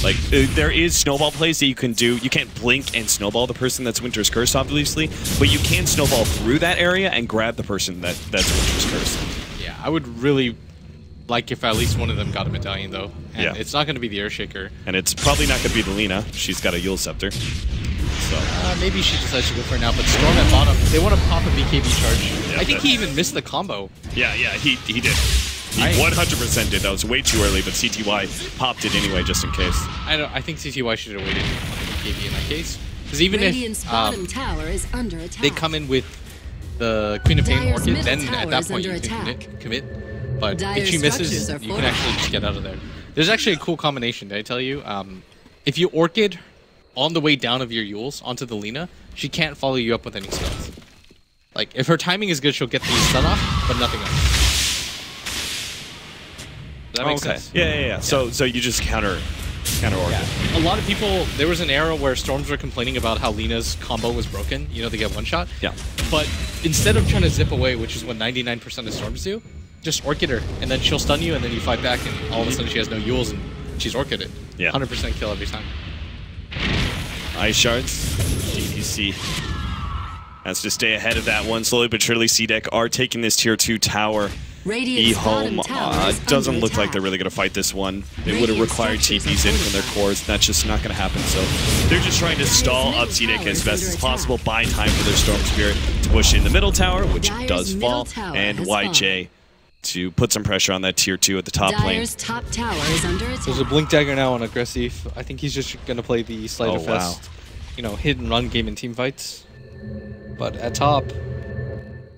like, there is snowball plays that you can do. You can't blink and snowball the person that's Winter's Curse, obviously, but you can snowball through that area and grab the person that's Winter's Curse. Yeah, I would really like if at least one of them got a Medallion, though. And yeah. It's not going to be the Earthshaker. And it's probably not going to be the Lina. She's got a Yule Scepter. So. Maybe she decides to go for it now, but Storm at bottom, they want to pop a BKB charge. Yeah, I think he even missed the combo. Yeah, he did. He 100% did. That was way too early, but CTY popped it anyway, just in case. I think CTY should have waited on the BKB in that case. Because even if bottom tower is under attack. they come in with the Queen of Pain Dire's Orchid, middle then at tower that is point you under can attack. commit. But Dire's if she misses, structures are you can actually just get out of there. There's actually a cool combination, did I tell you? If you Orchid on the way down of your Yules onto the Lina, she can't follow you up with any spells. Like, if her timing is good, she'll get the stun off, but nothing else. Does that make sense? Yeah. So you just counter Orchid. Yeah. A lot of people, there was an era where Storms were complaining about how Lina's combo was broken. You know, they get one shot. Yeah. But instead of trying to zip away, which is what 99% of Storms do, just Orchid her, and then she'll stun you, and then you fight back, and all of a sudden she has no Yules, and she's Orchided. Yeah. 100% kill every time. Ice Shards, GPC has to stay ahead of that one. Slowly but surely, CDEC are taking this tier 2 tower. Radiant's bottom EHOME tower is doesn't under look like attack. they're really going to fight this one. They would have Radiant's required structures TPs in are from their fortified. cores. That's just not going to happen. So they're just trying to stall up CDEC as best as possible, buy time for their Storm Spirit to push in the middle tower, which Dire's does middle fall, tower and has YJ to put some pressure on that tier 2 at the top lane. Dire's top tower is under attack. There's a Blink Dagger now on aggressive. I think he's just going to play the Sleight of wow. Fist, you know, hit and run game in team fights. But at top,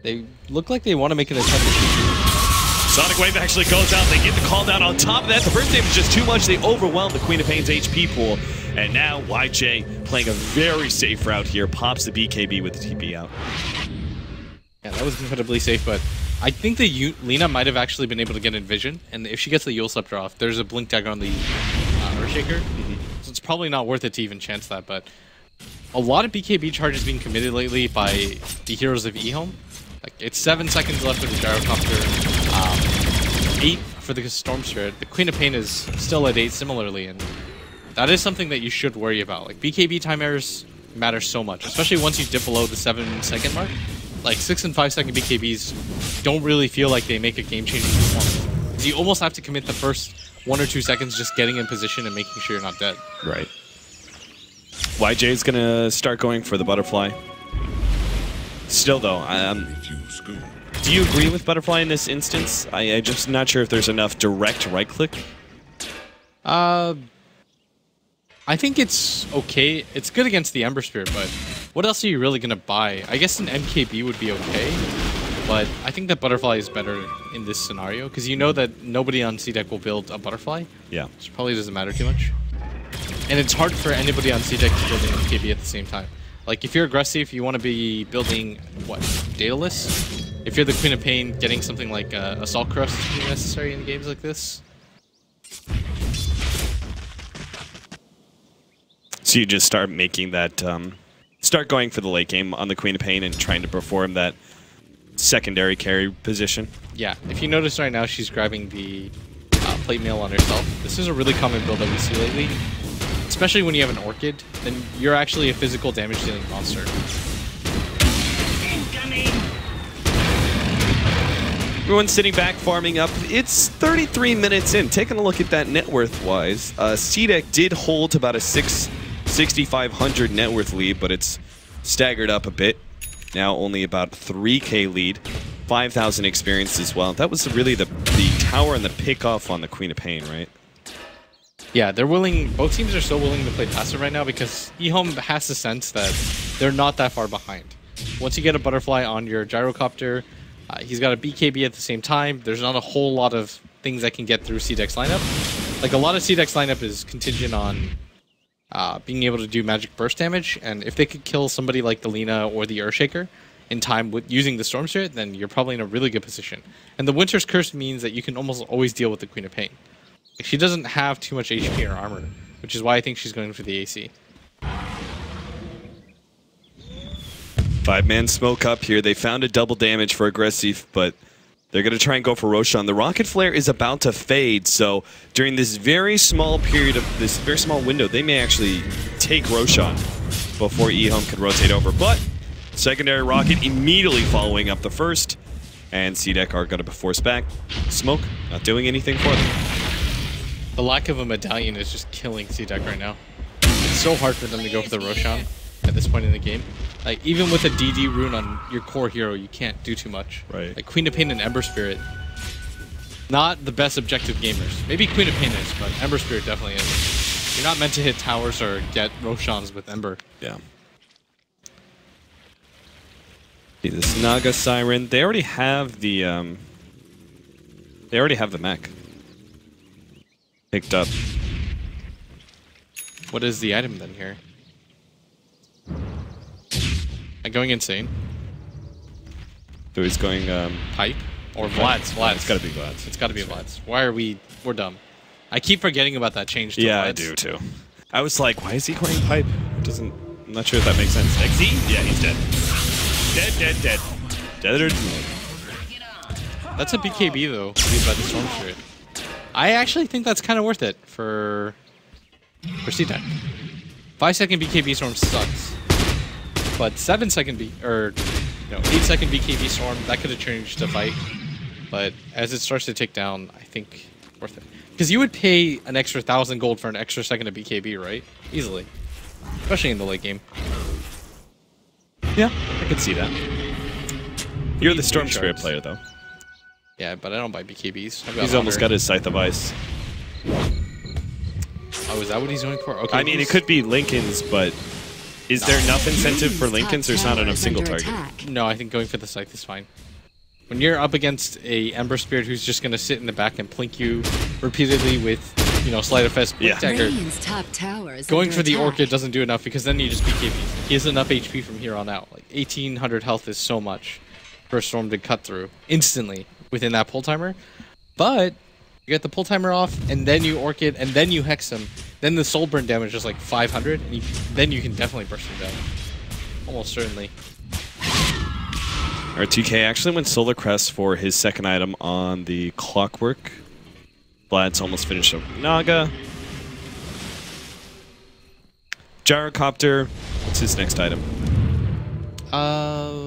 they look like they want to make an attempt to shoot. Sonic Wave actually goes out. They get the call down. On top of that, the first damage is just too much. They overwhelm the Queen of Pain's HP pool. And now YJ playing a very safe route here. Pops the BKB with the TP out. Yeah, that was incredibly safe, but I think that Lina might have actually been able to get in vision. And if she gets the Yule Scepter off, there's a Blink Dagger on the Earthshaker. So it's probably not worth it to even chance that, but a lot of BKB charges being committed lately by the heroes of EHOME. Like, it's 7 seconds left for the Gyrocopter, 8 for the Storm Spirit. The Queen of Pain is still at 8 similarly, and that is something that you should worry about. Like, BKB time errors matter so much, especially once you dip below the 7-second mark. Like, 6 and 5 second BKBs don't really feel like they make a game-changing performance. You almost have to commit the first 1 or 2 seconds just getting in position and making sure you're not dead. Right. YJ is going to start going for the butterfly. Still, though, do you agree with butterfly in this instance? I'm just not sure if there's enough direct right-click. I think it's okay. It's good against the Ember Spirit, but what else are you really going to buy? I guess an MKB would be okay, but I think that butterfly is better in this scenario, because you know that nobody on CDEC will build a butterfly. Yeah. Which probably doesn't matter too much. And it's hard for anybody on CDEC to build an MKB at the same time. Like, if you're aggressive, you want to be building, what, Daedalus? If you're the Queen of Pain, getting something like Assault Crust is really necessary in games like this. So you just start making that, start going for the late game on the Queen of Pain and trying to perform that secondary carry position. Yeah, if you notice right now, she's grabbing the plate mail on herself. This is a really common build that we see lately. Especially when you have an Orchid, then you're actually a physical damage dealing monster. Everyone's sitting back, farming up. It's 33 minutes in. Taking a look at that net worth-wise, CDEC did hold about a 6,500 net worth lead, but it's staggered up a bit. Now only about 3K lead, 5,000 experience as well. That was really the tower and the pickoff on the Queen of Pain, right? Yeah, they're willing. Both teams are so willing to play passive right now because EHOME has the sense that they're not that far behind. Once you get a butterfly on your gyrocopter, he's got a BKB at the same time. There's not a whole lot of things that can get through CDEC's lineup. Like, a lot of CDEC's lineup is contingent on being able to do magic burst damage, and if they could kill somebody like the Lina or the Earthshaker in time with using the Storm Spirit, then you're probably in a really good position. And the Winter's Curse means that you can almost always deal with the Queen of Pain. Like, she doesn't have too much HP or armor, which is why I think she's going for the AC. 5-man smoke up here. They found a double damage for aggressive, but they're going to try and go for Roshan. The Rocket Flare is about to fade, so during this very small period of this very small window, they may actually take Roshan before EHOME can rotate over. But secondary Rocket immediately following up the first, and CDEC are going to force back. Smoke not doing anything for them. The lack of a medallion is just killing CDEC right now. It's so hard for them to go for the Roshan at this point in the game. Like, even with a DD rune on your core hero, you can't do too much. Right. Like, Queen of Pain and Ember Spirit, not the best objective gamers. Maybe Queen of Pain is, but Ember Spirit definitely is. You're not meant to hit towers or get Roshans with Ember. Yeah. This Naga Siren. They already have the mech picked up. What is the item then here? I'm going insane. So he's going Pipe or Vlad's. It's gotta be Vlad's. It's gotta be Vlad's. Why are we? We're dumb. I keep forgetting about that change to Yeah, Vlad's. I do too. I was like, why is he going pipe? I'm not sure if that makes sense. XZ? Yeah, he's dead. Dead. Dead. That's a BKB though, used by the Storm Spirit. I actually think that's kind of worth it for CDEC. 5-second BKB Storm sucks, but 7-second 8-second BKB Storm, that could have changed the fight. But as it starts to tick down, I think worth it. Because you would pay an extra 1,000 gold for an extra second of BKB, right? Easily, especially in the late game. Yeah, I could see that. You're the Storm Spirit player, though. Yeah, but I don't buy BKBs. He's almost got his Scythe of Ice. Oh, is that what he's going for? Okay. I mean, it could be Lincoln's, but is there enough incentive for Lincoln's? There's not enough single target. No, I think going for the Scythe is fine. When you're up against a Ember Spirit who's just going to sit in the back and plink you repeatedly with, Sleight of Fist, Blink Dagger, going for the Orchid doesn't do enough because then you just BKB. He has enough HP from here on out. Like 1,800 health is so much for a Storm to cut through instantly within that pull timer. But you get the pull timer off, and then you Orchid, and then you Hex him. Then the Soul Burn damage is like 500, and then you can definitely burst him down. Almost certainly. RTK actually went Solar Crest for his second item on the Clockwork. Vlad's almost finished up Naga. Gyrocopter. What's his next item?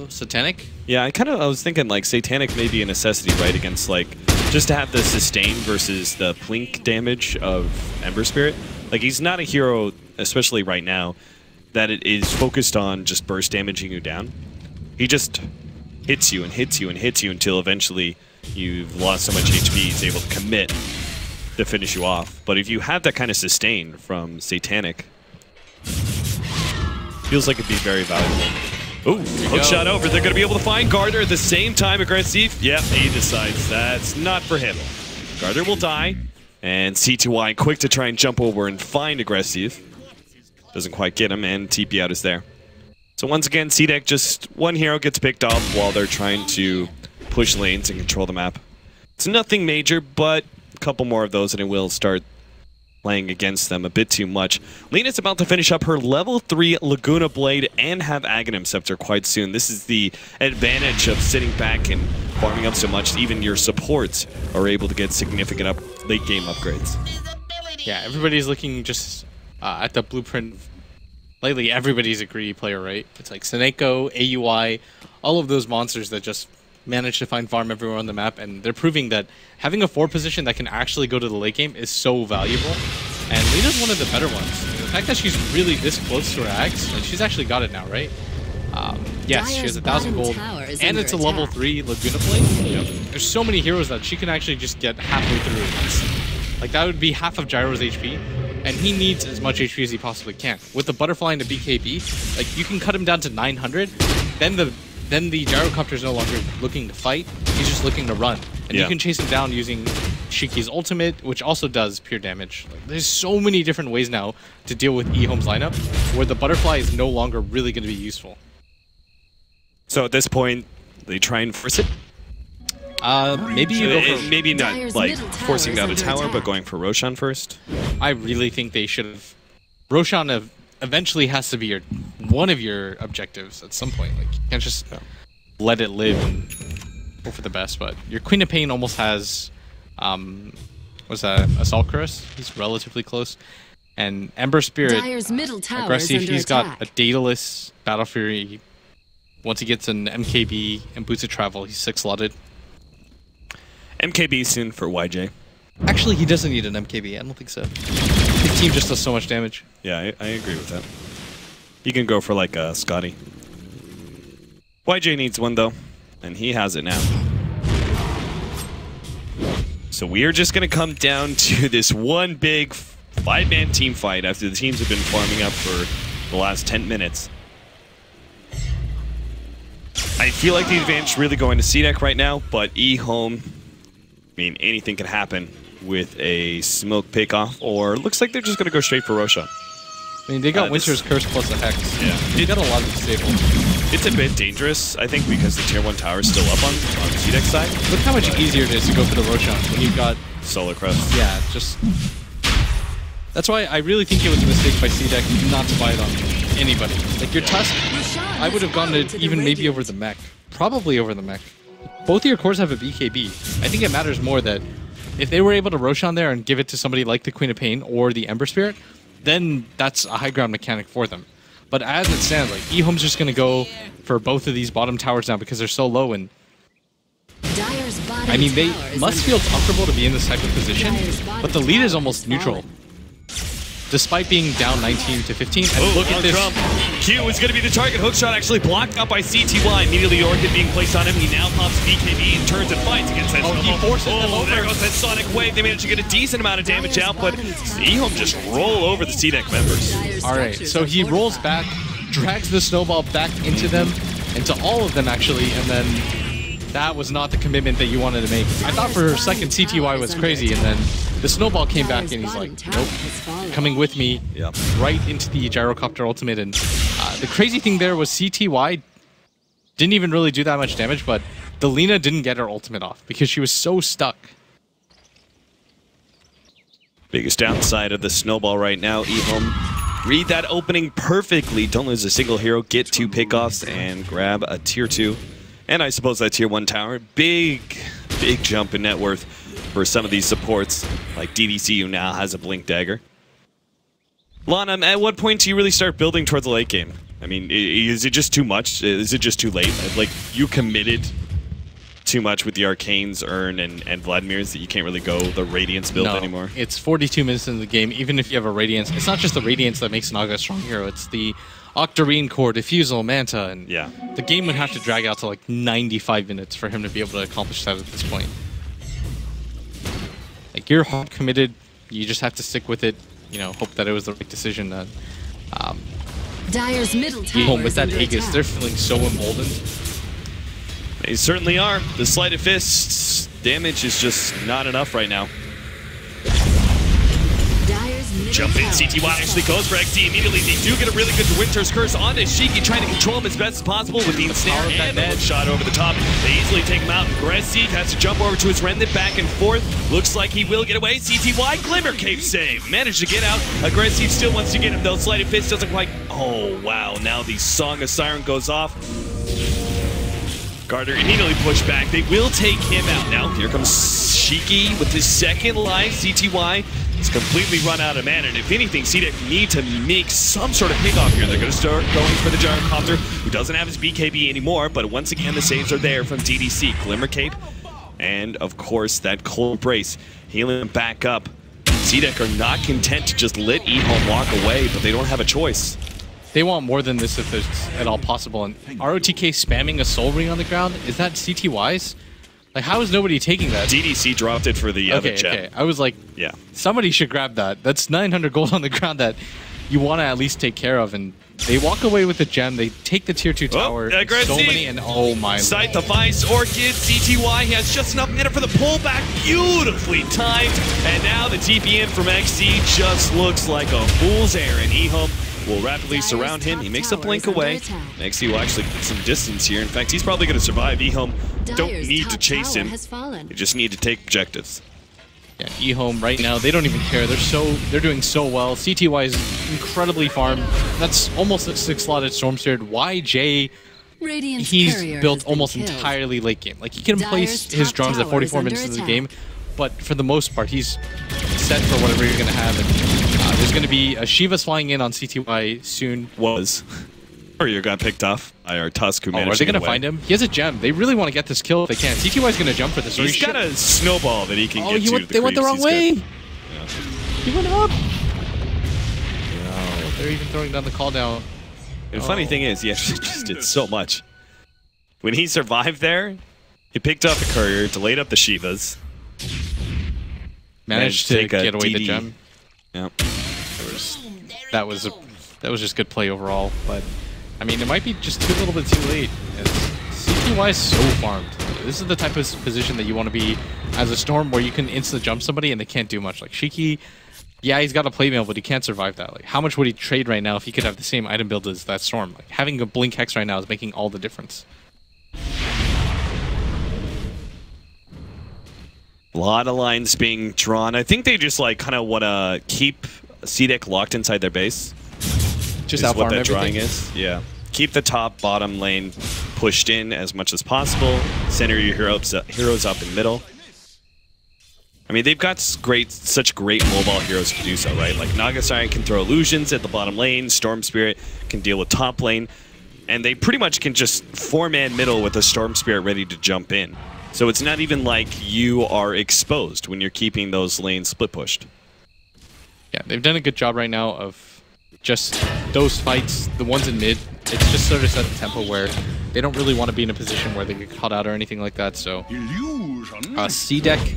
Satanic? Yeah, I was thinking like Satanic may be a necessity, right? Against like just to have the sustain versus the plink damage of Ember Spirit. Like he's not a hero, especially right now, that it is focused on just burst damaging you down. He just hits you and hits you and hits you until eventually you've lost so much HP he's able to commit to finish you off. But if you have that kind of sustain from Satanic, feels like it'd be very valuable. Ooh, hook shot over. They're going to be able to find Garter at the same time. Aggressive. Yep, he decides that's not for him. Garter will die. And C2Y quick to try and jump over and find Aggressive. Doesn't quite get him, and TP out is there. So once again, CDEC, just one hero gets picked off while they're trying to push lanes and control the map. It's nothing major, but a couple more of those and it will start playing against them a bit too much. Lena's about to finish up her level 3 Laguna Blade and have Aghanim Scepter quite soon. This is the advantage of sitting back and farming up so much. Even your supports are able to get significant late game upgrades. Yeah, everybody's looking just at the blueprint. Lately, everybody's a greedy player, right? It's like Seneko, AUI, all of those monsters that just manage to find farm everywhere on the map, and they're proving that having a 4 position that can actually go to the late game is so valuable. And Lena's one of the better ones. The fact that she's really this close to her axe, and she's actually got it now, right? Yes, she has 1,000 gold, and it's a level 3 Laguna Blade. Yep. There's so many heroes that she can actually just get halfway through. Like, that would be half of Gyro's HP, and he needs as much HP as he possibly can. With the Butterfly and the BKB, like, you can cut him down to 900, then the Gyrocopter is no longer looking to fight, he's just looking to run. And you can chase him down using Shiki's ultimate, which also does pure damage. Like, there's so many different ways now to deal with EHOME's lineup, where the Butterfly is no longer really going to be useful. So at this point, they try and force it? Maybe you go for... Maybe not like forcing down a tower, but going for Roshan first? I really think they should have... Roshan eventually has to be one of your objectives at some point. Like, you can't just let it live and go for the best. But your Queen of Pain almost has, what's that, Assault Cuirass? He's relatively close. And Ember Spirit, aggressive, he's got a Daedalus, Battle Fury. Once he gets an MKB and Boots of Travel, he's 6-slotted. MKB soon for YJ. Actually, he doesn't need an MKB. I don't think so. The team just does so much damage. Yeah, I agree with that. You can go for like a Scotty. YJ needs one though, and he has it now. So we are just going to come down to this one big 5-man team fight after the teams have been farming up for the last 10 minutes. I feel like the advantage is really going to CDEC right now, but EHOME, I mean, anything can happen with a smoke pickoff, or looks like they're just going to go straight for Roshan. I mean, they got Winter's Curse plus a Hex. Yeah. They got a lot of disable. It's a bit dangerous, I think, because the tier 1 tower is still up on the CDEC side. Look how much easier it is to go for the Roshan when you've got... Solar Crest. Yeah, just... That's why I really think it was a mistake by CDEC not to buy it on anybody. Like, your Tusk, I would have gone to even maybe over the mech. Probably over the mech. Both of your cores have a BKB. I think it matters more that if they were able to Roshan there and give it to somebody like the Queen of Pain or the Ember Spirit, then that's a high ground mechanic for them. But as it stands, like, EHOME's just going to go for both of these bottom towers now because they're so low, and I mean, they must feel comfortable to be in this type of position, but the lead is almost neutral. Despite being down 19 to 15, and look at this. Q is going to be the target. Hookshot actually blocked out by CTY. Immediately Orchid being placed on him. He now pops BKB and turns and fights against that. He forces them over. There goes that Sonic Wave. They managed to get a decent amount of damage out, but EHOME just roll over the CDEC members. Alright, so he rolls back, drags the snowball back into them, into all of them actually, and then that was not the commitment that you wanted to make. I thought for a second CTY was crazy, and then the snowball came back and he's like, nope, coming with me, right into the gyrocopter ultimate. And the crazy thing there was CTY didn't even really do that much damage, but the Lina didn't get her ultimate off because she was so stuck. Biggest downside of the snowball right now, EHOME. Read that opening perfectly. Don't lose a single hero. Get 2 pickoffs and grab a tier 2. And I suppose that tier 1 tower. Big jump in net worth for some of these supports, like DDC, who now has a Blink Dagger. Lana, at what point do you really start building towards the late game? I mean, is it just too much? Is it just too late? Like, you committed too much with the Arcanes, Urn, and Vladimir's that you can't really go the Radiance build anymore? It's 42 minutes into the game. Even if you have a Radiance, it's not just the Radiance that makes Naga a strong hero. It's the Octarine Core, Diffusal, Manta, and the game would have to drag out to like 95 minutes for him to be able to accomplish that at this point. Like, you're hard committed, you just have to stick with it, you know, hope that it was the right decision. Dire's middle tower with that Aegis, they're feeling so emboldened. They certainly are. The Sleight of Fist's damage is just not enough right now. Jump in, CTY actually goes for XD immediately. They do get a really good Winter's Curse onto Shiki, trying to control him as best as possible with the ensnare and the shot over the top. They easily take him out. Gressy has to jump over to his Remnant back and forth. Looks like he will get away. CTY, Glimmer Cape save. Managed to get out. Aggressive still wants to get him though. Sleight of Fist doesn't quite. Oh, wow. Now the Song of Siren goes off. Garter immediately pushed back. They will take him out now. Here comes Shiki with his second life. CTY is completely run out of mana. And if anything, CDEC need to make some sort of pickoff here. They're going to start going for the Gyrocopter, who doesn't have his BKB anymore. But once again, the saves are there from DDC. Glimmer Cape, and of course, that Cold Brace. Healing them back up. CDEC are not content to just let EHOME walk away, but they don't have a choice. They want more than this if it's at all possible. And ROTK spamming a Soul Ring on the ground, is that CTY's? Like, how is nobody taking that? DDC dropped it for the other gem. Okay. I was like, somebody should grab that. That's 900 gold on the ground that you want to at least take care of. And they walk away with the gem. They take the tier 2 tower. So many, and oh my Sight the Vice, Orchid, CTY. He has just enough mana for the pullback. Beautifully timed. And now the TPN from XC just looks like a fool's errand. EHOME will rapidly surround him. He makes a blink away. XC will actually get some distance here. In fact, he's probably going to survive. EHOME don't need to chase him. They just need to take objectives. Yeah, EHOME right now, they don't even care. They're doing so well. CTY is incredibly farmed. That's almost a 6-slotted Stormsteered. YJ, he's built almost entirely late game. Like, he can place his drones at 44 minutes into the game, but for the most part, he's set for whatever you're going to have. And there's going to be Shiva's flying in on CTY soon. Warrior got picked off by our Tusk, who managed are they to going to find him? He has a gem. They really want to get this kill if they can. CTY's going to jump for this. He's got a snowball that he can get to. They went the wrong way. Yeah. He went up. No, they're even throwing down the call down. And the funny thing is, he actually just did so much. When he survived there, he picked up the courier, delayed up the Shivas. Managed to get away the gem. Yep. That was just good play overall, but I mean, it might be just a little bit too late. As CTY is so farmed. This is the type of position that you want to be as a Storm, where you can instant jump somebody and they can't do much. Like Shiki, yeah, he's got a plate mail, but he can't survive that. Like, how much would he trade right now if he could have the same item build as that Storm? Like, having a Blink Hex right now is making all the difference. A lot of lines being drawn. I think they just like kind of want to keep CDEC locked inside their base. Just is what that everything. drawing is. Yeah. Keep the top, bottom lane pushed in as much as possible. Center your heroes up in middle. I mean, they've got such great mobile heroes to do so, right? Like Nagasiren can throw illusions at the bottom lane. Storm Spirit can deal with top lane. And they pretty much can just 4-man middle with a Storm Spirit ready to jump in. So it's not even like you are exposed when you're keeping those lanes split pushed. Yeah, they've done a good job right now of just those fights, the ones in mid. It's just sort of set the tempo where they don't really want to be in a position where they get caught out or anything like that. So, CDEC,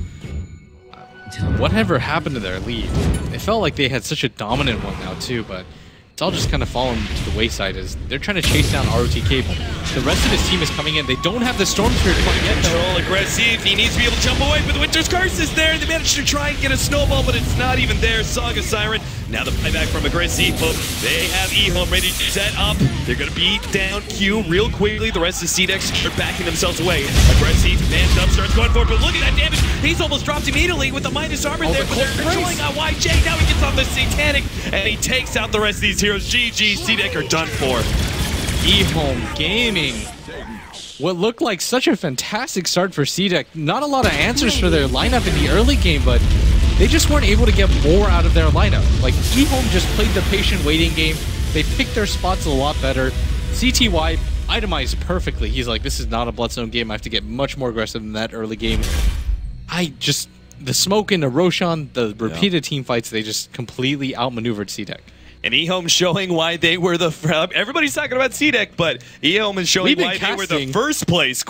whatever happened to their lead? It felt like they had such a dominant one now too, but it's all just kind of fallen to the wayside as they're trying to chase down ROTK. The rest of his team is coming in. They don't have the Storm Spirit quite yet. Control aggressive. He needs to be able to jump away, but the Winter's Curse is there. They managed to try and get a snowball, but it's not even there. Saga Siren. Now the buyback from aggressive. They have EHOME ready to set up. They're going to beat down Q real quickly. The rest of CDEC are backing themselves away. Aggressive. Mans up, starts going for it, but look at that damage. He's almost dropped immediately with the minus armor there, but they're controlling on YJ. Now he gets off the Satanic, and he takes out the rest of these heroes. GG, CDEC are done for. EHOME Gaming. What looked like such a fantastic start for CDEC. Not a lot of answers for their lineup in the early game, but they just weren't able to get more out of their lineup. Like, EHOME just played the patient waiting game. They picked their spots a lot better. CTY itemized perfectly. He's like, this is not a Bloodstone game. I have to get much more aggressive in that early game. The smoke into Roshan, the repeated team fights, they just completely outmaneuvered CDEC. And EHOME showing why they were everybody's talking about CDEC, but EHOME is showing why they were the first place